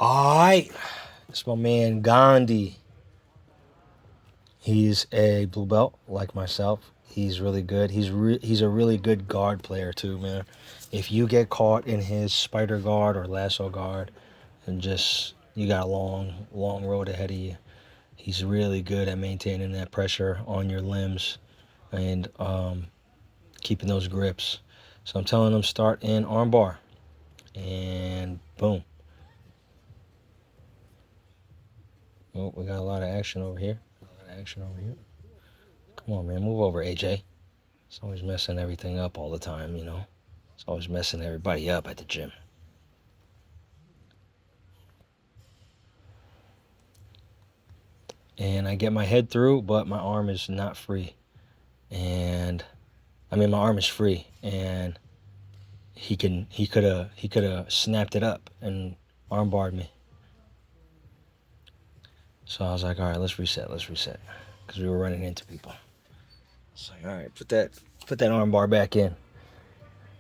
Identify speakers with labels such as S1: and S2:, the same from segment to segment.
S1: All right. It's my man Ghandi. He's a blue belt like myself. He's really good. He's a really good guard player too, man. If you get caught in his spider guard or lasso guard, and just you got a long road ahead of you. He's really good at maintaining that pressure on your limbs and keeping those grips. So I'm telling him start in armbar, and boom. Oh, we got a lot of action over here. Come on, man, move over, AJ. It's always messing everything up all the time, you know. It's always messing everybody up at the gym. And I get my head through, but my arm is not free. And my arm is free, and he could have snapped it up and armbarred me. So I was like, all right, let's reset, because we were running into people. It's like, all right, put that armbar back in.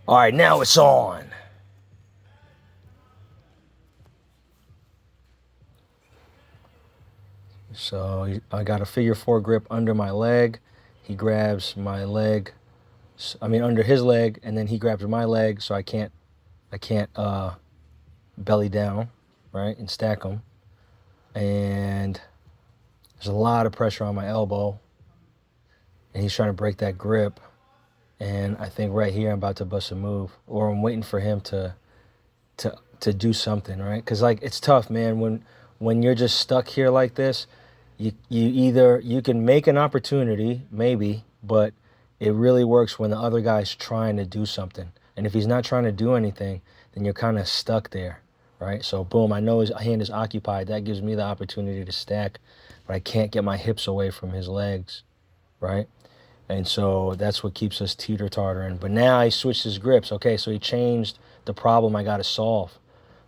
S1: All right, now it's on. So I got a figure four grip under my leg. He grabs my leg, under his leg, and then he grabs my leg, so I can't belly down, right, and stack them. And there's a lot of pressure on my elbow, and he's trying to break that grip. And I think right here I'm about to bust a move, or I'm waiting for him to do something, right? Because like it's tough, man. When you're just stuck here like this, you can make an opportunity, maybe, but it really works when the other guy's trying to do something. And if he's not trying to do anything, then you're kind of stuck there, right? So boom, I know his hand is occupied. That gives me the opportunity to stack, but I can't get my hips away from his legs, right? And so that's what keeps us teeter-tottering. But now he switched his grips. Okay, so he changed the problem I got to solve.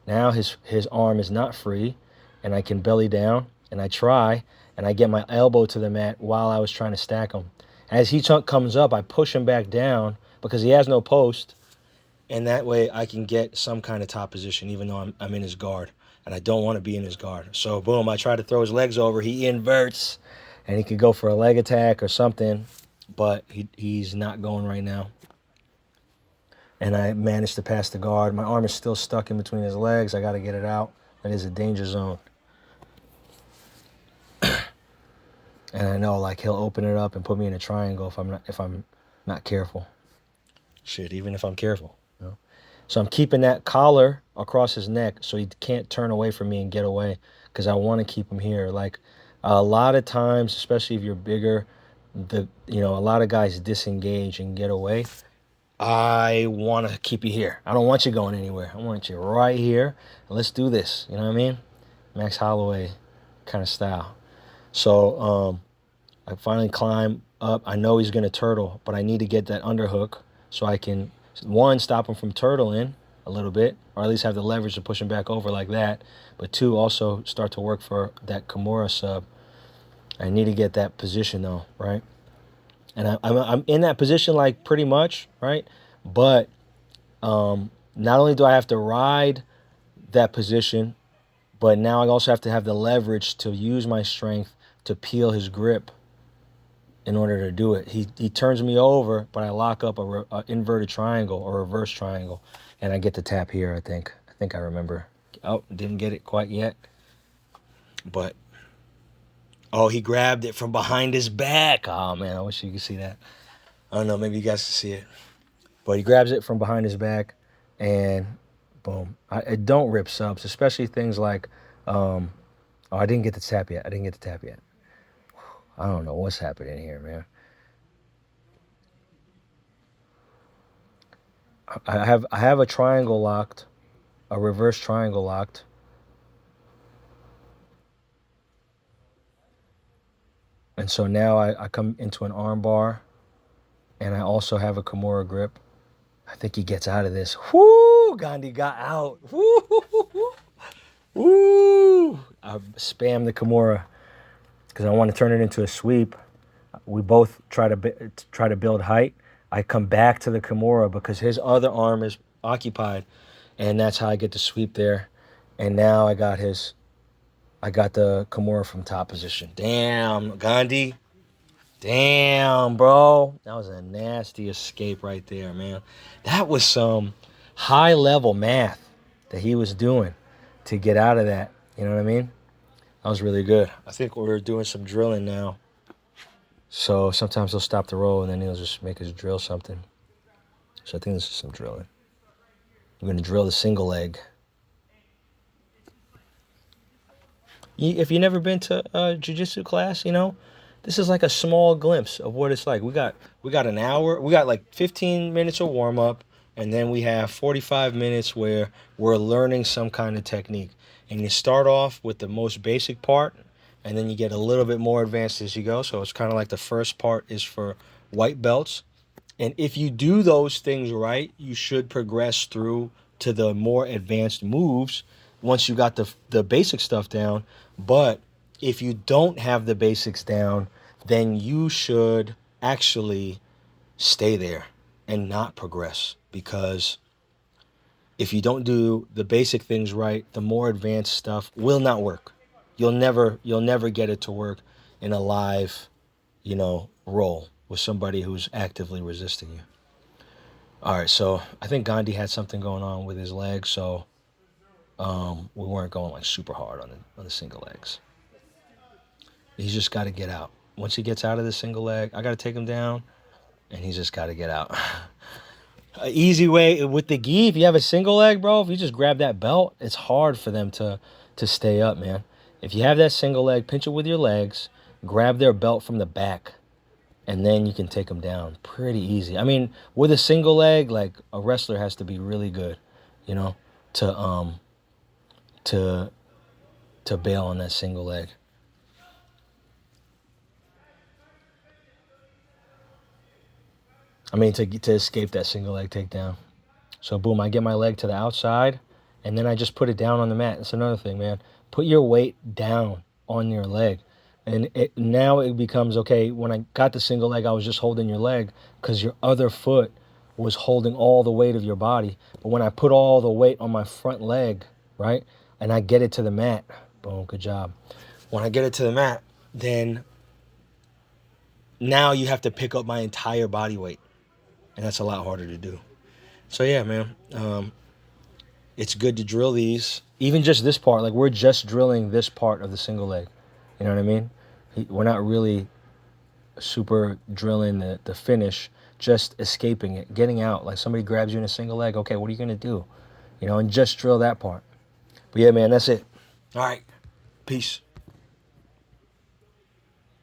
S1: Now his arm is not free, and I can belly down, and I try, and I get my elbow to the mat while I was trying to stack him. As he comes up, I push him back down because he has no post, and that way I can get some kind of top position, even though I'm in his guard, and I don't want to be in his guard. So boom, I try to throw his legs over. He inverts, and he could go for a leg attack or something, but he's not going right now. And I managed to pass the guard. My arm is still stuck in between his legs. I got to get it out. That is a danger zone. And I know, like, he'll open it up and put me in a triangle if I'm not careful. Shit, even if I'm careful, you know. So I'm keeping that collar across his neck so he can't turn away from me and get away, because I want to keep him here. Like, a lot of times, especially if you're bigger, a lot of guys disengage and get away. I want to keep you here. I don't want you going anywhere. I want you right here. Let's do this. You know what I mean? Max Holloway kind of style. So I finally climb up. I know he's going to turtle, but I need to get that underhook so I can, one, stop him from turtling a little bit, or at least have the leverage to push him back over like that. But two, also start to work for that Kimura sub. I need to get that position though, right? And I'm in that position, like, pretty much, right? But not only do I have to ride that position, but now I also have to have the leverage to use my strength to peel his grip in order to do it. He turns me over, but I lock up a inverted triangle or reverse triangle, and I get the tap here, I think. I remember. Oh, didn't get it quite yet. But oh, he grabbed it from behind his back. Oh, man, I wish you could see that. I don't know, maybe you guys can see it. But he grabs it from behind his back, and boom. I don't rip subs, especially things like, I didn't get the tap yet. I don't know what's happening here, man. I have a triangle locked, a reverse triangle locked. And so now I come into an arm bar, and I also have a Kimura grip. I think he gets out of this. Whoo! Ghandi got out. Woo! Woo! I spam the Kimura because I want to turn it into a sweep. We both try to build height. I come back to the Kimura because his other arm is occupied, and that's how I get the sweep there. And now I got the Kimura from top position. Damn, Ghandi. Damn, bro. That was a nasty escape right there, man. That was some high level math that he was doing to get out of that. You know what I mean? That was really good. I think we're doing some drilling now. So sometimes he'll stop the roll and then he'll just make us drill something. So I think this is some drilling. We're going to drill the single leg. If you've never been to a jiu-jitsu class, you know, this is like a small glimpse of what it's like. We got an hour. We got like 15 minutes of warm up, and then we have 45 minutes where we're learning some kind of technique. And you start off with the most basic part, and then you get a little bit more advanced as you go. So it's kind of like the first part is for white belts. And if you do those things right, you should progress through to the more advanced moves once you got the basic stuff down. But if you don't have the basics down, then you should actually stay there and not progress, because if you don't do the basic things right, the more advanced stuff will not work. You'll never get it to work in a live, roll with somebody who's actively resisting you. All right, so I think Gandhi had something going on with his legs, so we weren't going like super hard on the single legs. He's just got to get out. Once he gets out of the single leg, I got to take him down, and he's just got to get out. An easy way with the gi, if you have a single leg, bro, if you just grab that belt, it's hard for them to stay up, man. If you have that single leg, pinch it with your legs, grab their belt from the back, and then you can take them down pretty easy. I mean, with a single leg, like a wrestler has to be really good, to bail on that single leg. I mean, to escape that single leg takedown. So boom, I get my leg to the outside, and then I just put it down on the mat. That's another thing, man. Put your weight down on your leg. And now it becomes, okay, when I got the single leg, I was just holding your leg because your other foot was holding all the weight of your body. But when I put all the weight on my front leg, right, and I get it to the mat, boom, good job. When I get it to the mat, then now you have to pick up my entire body weight. And that's a lot harder to do. So yeah, man, it's good to drill these. Even just this part, like we're just drilling this part of the single leg. You know what I mean? We're not really super drilling the finish, just escaping it, getting out. Like somebody grabs you in a single leg, okay, what are you going to do? And just drill that part. But yeah, man, that's it. All right, peace.